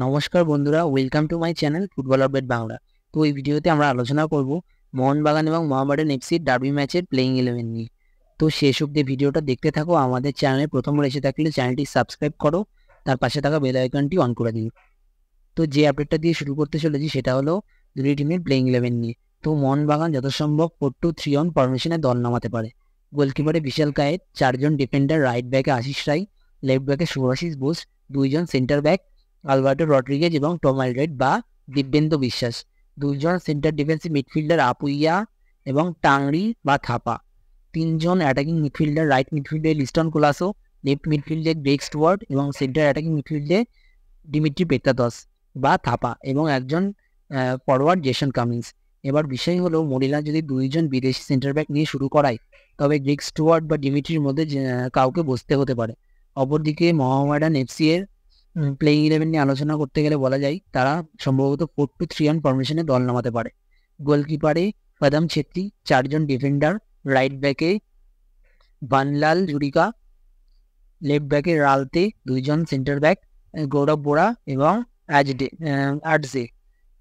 নমস্কার বন্ধুরা, welcome to my channel football update Bangla. তো এই ভিডিওতে আমরা আলোচনা করব মোহনবাগান এবং মোহামেডান এফসির ডার্বি ম্যাচের প্লেইং 11 নিয়ে। তো শেষ অবধি ভিডিওটা দেখতে থাকো। আমাদের চ্যানেলে প্রথমবার এসে থাকলে চ্যানেলটি সাবস্ক্রাইব করো, তার পাশে থাকা বেল আইকনটি অন করে দিও। তো যে আপডেটটা দিয়ে শুরু করতে চলেছি সেটা হলো দুই টিমের প্লেইং 11 নিয়ে। তো মোহনবাগান যথাসম্ভব 4-2-3-1 ফরমেশনে দল নামাতে পারে। গোলকিপারে বিশাল কায়েত, 4জন ডিফেন্ডার, রাইট ব্যাকে আশিস রায়, লেফট ব্যাকে শুভাশিস বোস, 2জন সেন্টার ব্যাক আলবার্টো রড্রিগেজ এবং টম আলড্রেড বা দিব্যেন্দু বিশ্বাস, 2জন সেন্টার ডিফেন্সিভ মিডফিল্ডার আপুইয়া এবং টাংরি বা থাপা, 3জন অ্যাটাকিং মিডফিল্ডার, রাইট মিডফিল্ডে লিস্টন কোলাসো, লেফট মিডফিল্ডে গ্রেগ স্টুয়ার্ট এবং সেন্টার অ্যাটাকিং মিডফিল্ডে ডিমিট্রি পেত্তাদস বা থাপা এবং একজন ফরওয়ার্ড জেসন কামিন্স। এবার বিষয় হলো, মরিলা যদি 2জন বিদেশি সেন্টার ব্যাক নিয়ে শুরু করায় তবে গ্রেগ স্টুয়ার্ট বা ডিমিট্রির মধ্যে কাউকে বসতে হতে পারে। অপরদিকে মোহামেডান এফসি এর প্লেইং 11 নিয়ে আলোচনা করতে গেলে বলা যায় তারা সম্ভবত 4-2-3-1 ফরমেশনে দল নামাতে পারে। গোলকিপারে পদম ছেত্রী, 4জন ডিফেন্ডার, রাইট ব্যাকে বানলাল জুরিকা, লেফট ব্যাকে রালতে, 2জন সেন্টার ব্যাক গৌরব বোরা এবং আটজে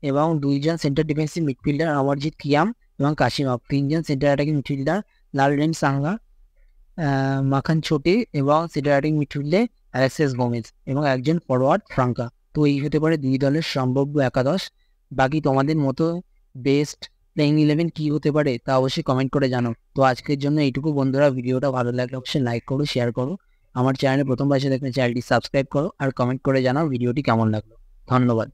এবং 2জন সেন্টার ডিফেন্সিভ মিডফিল্ডার অমরজিৎ কিয়াম এবং কাশিমভ, 3জন সেন্টার অ্যাটাকিং মিডফিল্ডার লালরেন সাঙ্গা, মাখান ছোটে এবং সেন্টার অ্যাটাকিং মিডফিল্ডে অ্যালেক্সিস গোমেজ এবং একজন ফরওয়ার্ড ফ্রাঙ্কা। তো এই হতে পারে দুই দলের সম্ভাব্য একাদশ। বাকি তোমাদের মতো বেস্ট প্লেইং 11 কি হতে পারে তা অবশ্যই কমেন্ট করে জানো। তো আজকের জন্য এইটুকু বন্ধুরা, ভিডিওটা ভালো লাগলে অবশ্যই লাইক করো, শেয়ার করো, আমার চ্যানেলে প্রথমবার এসে দেখলে চ্যানেলটি সাবস্ক্রাইব করো আর কমেন্ট করে জানাও ভিডিওটি কেমন লাগলো। ধন্যবাদ।